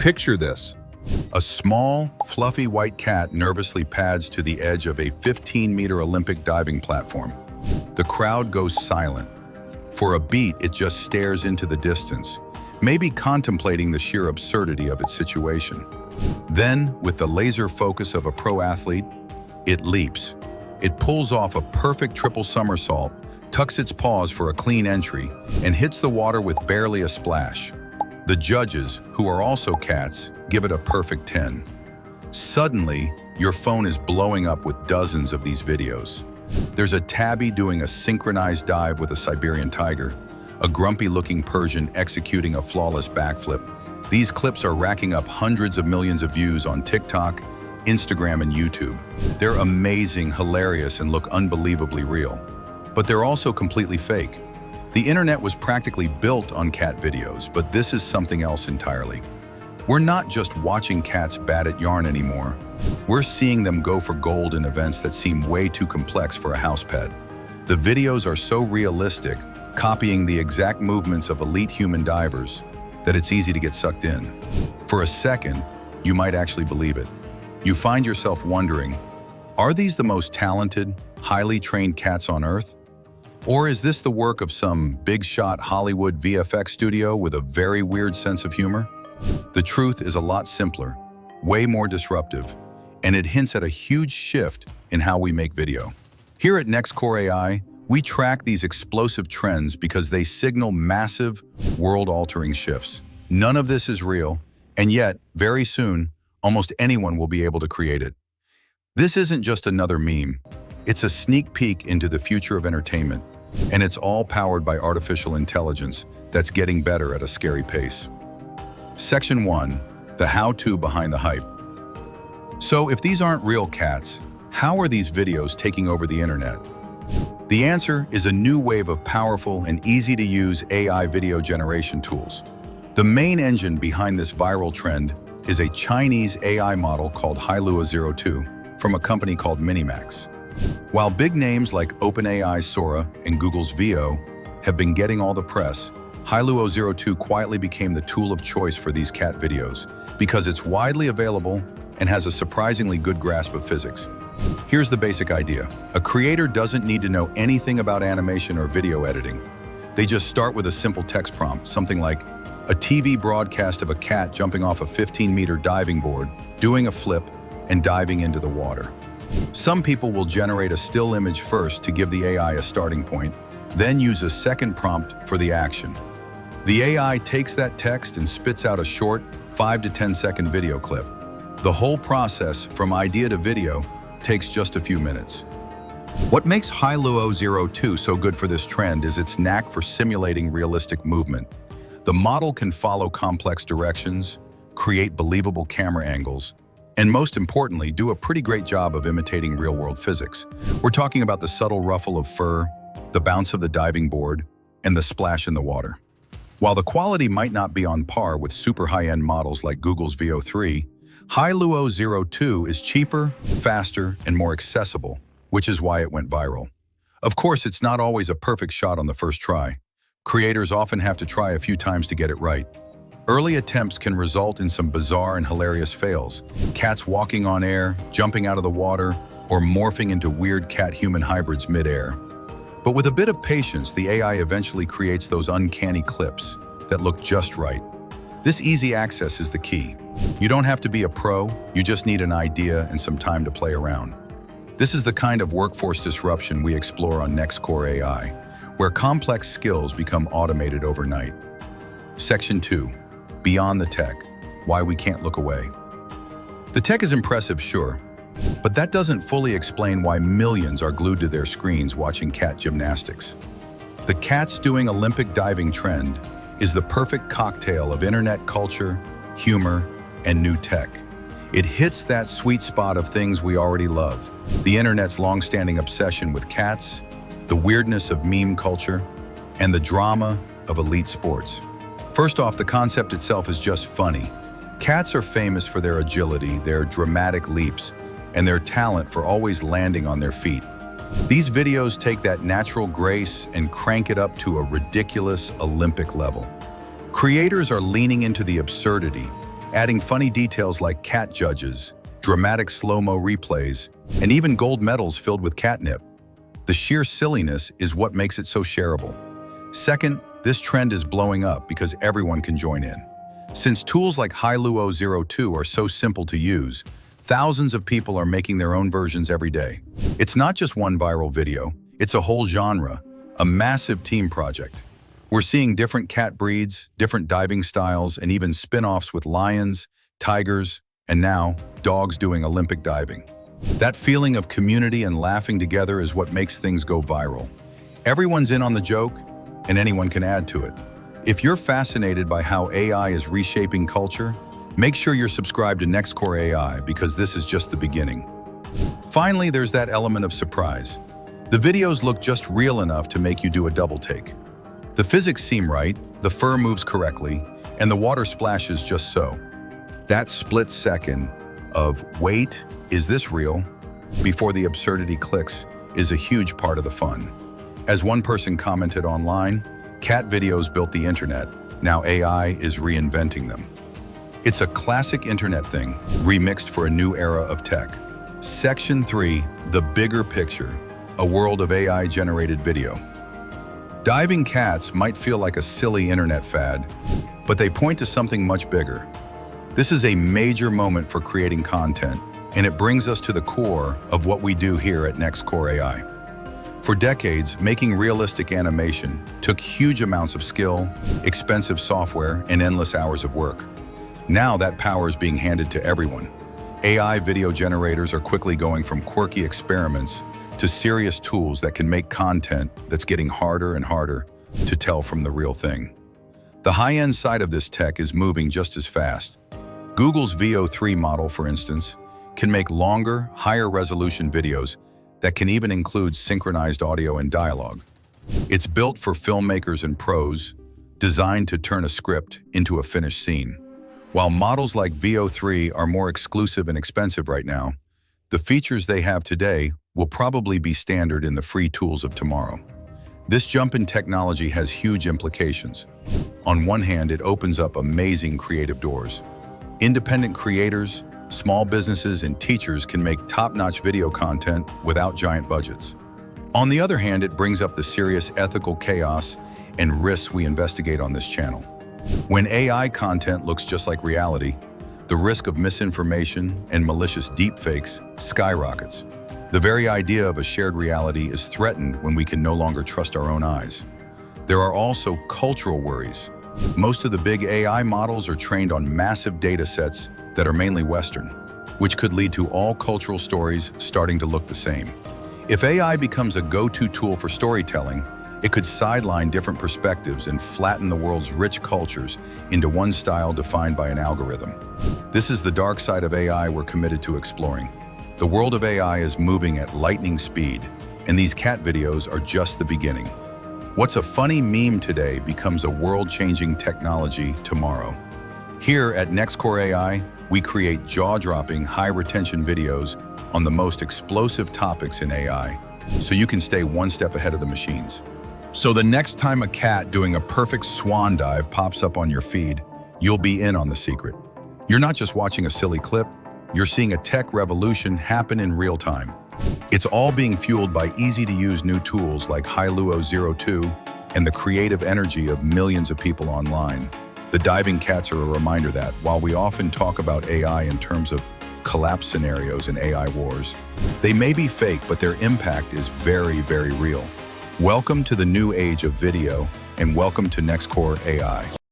Picture this. A small, fluffy white cat nervously pads to the edge of a 15-meter Olympic diving platform. The crowd goes silent. For a beat, it just stares into the distance, maybe contemplating the sheer absurdity of its situation. Then, with the laser focus of a pro athlete, it leaps. It pulls off a perfect triple somersault, tucks its paws for a clean entry, and hits the water with barely a splash. The judges, who are also cats, give it a perfect 10. Suddenly, your phone is blowing up with dozens of these videos. There's a tabby doing a synchronized dive with a Siberian tiger, a grumpy-looking Persian executing a flawless backflip. These clips are racking up hundreds of millions of views on TikTok, Instagram, and YouTube. They're amazing, hilarious, and look unbelievably real. But they're also completely fake. The internet was practically built on cat videos, but this is something else entirely. We're not just watching cats bat at yarn anymore. We're seeing them go for gold in events that seem way too complex for a house pet. The videos are so realistic, copying the exact movements of elite human divers, that it's easy to get sucked in. For a second, you might actually believe it. You find yourself wondering, are these the most talented, highly trained cats on Earth? Or is this the work of some big-shot Hollywood VFX studio with a very weird sense of humor? The truth is a lot simpler, way more disruptive, and it hints at a huge shift in how we make video. Here at NextCore AI, we track these explosive trends because they signal massive, world-altering shifts. None of this is real, and yet, very soon, almost anyone will be able to create it. This isn't just another meme. It's a sneak peek into the future of entertainment, and it's all powered by artificial intelligence that's getting better at a scary pace. Section 1. The how-to behind the hype. So if these aren't real cats, how are these videos taking over the internet? The answer is a new wave of powerful and easy-to-use AI video generation tools. The main engine behind this viral trend is a Chinese AI model called Hailuo 02 from a company called Minimax. While big names like OpenAI's Sora and Google's Veo have been getting all the press, Hailuo 02 quietly became the tool of choice for these cat videos because it's widely available and has a surprisingly good grasp of physics. Here's the basic idea. A creator doesn't need to know anything about animation or video editing. They just start with a simple text prompt, something like a TV broadcast of a cat jumping off a 15-meter diving board, doing a flip, and diving into the water. Some people will generate a still image first to give the AI a starting point, then use a second prompt for the action. The AI takes that text and spits out a short 5 to 10 second video clip. The whole process, from idea to video, takes just a few minutes. What makes Hailuo 02 so good for this trend is its knack for simulating realistic movement. The model can follow complex directions, create believable camera angles, and most importantly, do a pretty great job of imitating real-world physics. We're talking about the subtle ruffle of fur, the bounce of the diving board, and the splash in the water. While the quality might not be on par with super high-end models like Google's Veo 3, Hailuo 02 is cheaper, faster, and more accessible, which is why it went viral. Of course, it's not always a perfect shot on the first try. Creators often have to try a few times to get it right. Early attempts can result in some bizarre and hilarious fails. Cats walking on air, jumping out of the water, or morphing into weird cat-human hybrids mid-air. But with a bit of patience, the AI eventually creates those uncanny clips that look just right. This easy access is the key. You don't have to be a pro, you just need an idea and some time to play around. This is the kind of workforce disruption we explore on NextCore AI, where complex skills become automated overnight. Section 2. Beyond the tech, why we can't look away. The tech is impressive, sure, but that doesn't fully explain why millions are glued to their screens watching cat gymnastics. The cats doing Olympic diving trend is the perfect cocktail of internet culture, humor, and new tech. It hits that sweet spot of things we already love: the internet's long-standing obsession with cats, the weirdness of meme culture, and the drama of elite sports. First off, the concept itself is just funny. Cats are famous for their agility, their dramatic leaps, and their talent for always landing on their feet. These videos take that natural grace and crank it up to a ridiculous Olympic level. Creators are leaning into the absurdity, adding funny details like cat judges, dramatic slow-mo replays, and even gold medals filled with catnip. The sheer silliness is what makes it so shareable. Second, this trend is blowing up because everyone can join in. Since tools like Hailuo 02 are so simple to use, thousands of people are making their own versions every day. It's not just one viral video, it's a whole genre, a massive team project. We're seeing different cat breeds, different diving styles, and even spin-offs with lions, tigers, and now, dogs doing Olympic diving. That feeling of community and laughing together is what makes things go viral. Everyone's in on the joke, and anyone can add to it. If you're fascinated by how AI is reshaping culture, make sure you're subscribed to NextCore AI because this is just the beginning. Finally, there's that element of surprise. The videos look just real enough to make you do a double take. The physics seem right, the fur moves correctly, and the water splashes just so. That split second of, wait, is this real? Before the absurdity clicks is a huge part of the fun. As one person commented online, cat videos built the internet, now AI is reinventing them. It's a classic internet thing, remixed for a new era of tech. Section 3, the bigger picture, a world of AI-generated video. Diving cats might feel like a silly internet fad, but they point to something much bigger. This is a major moment for creating content, and it brings us to the core of what we do here at NextCore AI. For decades, making realistic animation took huge amounts of skill, expensive software, and endless hours of work. Now that power is being handed to everyone. AI video generators are quickly going from quirky experiments to serious tools that can make content that's getting harder and harder to tell from the real thing. The high-end side of this tech is moving just as fast. Google's VO3 model, for instance, can make longer, higher-resolution videos that can even include synchronized audio and dialogue. It's built for filmmakers and pros, designed to turn a script into a finished scene. While models like VO3 are more exclusive and expensive right now, the features they have today will probably be standard in the free tools of tomorrow. This jump in technology has huge implications. On one hand, it opens up amazing creative doors. Independent creators, small businesses, and teachers can make top-notch video content without giant budgets. On the other hand, it brings up the serious ethical chaos and risks we investigate on this channel. When AI content looks just like reality, the risk of misinformation and malicious deepfakes skyrockets. The very idea of a shared reality is threatened when we can no longer trust our own eyes. There are also cultural worries. Most of the big AI models are trained on massive data sets that are mainly Western, which could lead to all cultural stories starting to look the same. If AI becomes a go-to tool for storytelling, it could sideline different perspectives and flatten the world's rich cultures into one style defined by an algorithm. This is the dark side of AI we're committed to exploring. The world of AI is moving at lightning speed, and these cat videos are just the beginning. What's a funny meme today becomes a world-changing technology tomorrow. Here at NextCore AI, we create jaw-dropping, high-retention videos on the most explosive topics in AI, so you can stay one step ahead of the machines. So the next time a cat doing a perfect swan dive pops up on your feed, you'll be in on the secret. You're not just watching a silly clip, you're seeing a tech revolution happen in real time. It's all being fueled by easy-to-use new tools like Hailuo 02 and the creative energy of millions of people online. The diving cats are a reminder that, while we often talk about AI in terms of collapse scenarios and AI wars, they may be fake, but their impact is very, very real. Welcome to the new age of video, and welcome to NextCore AI.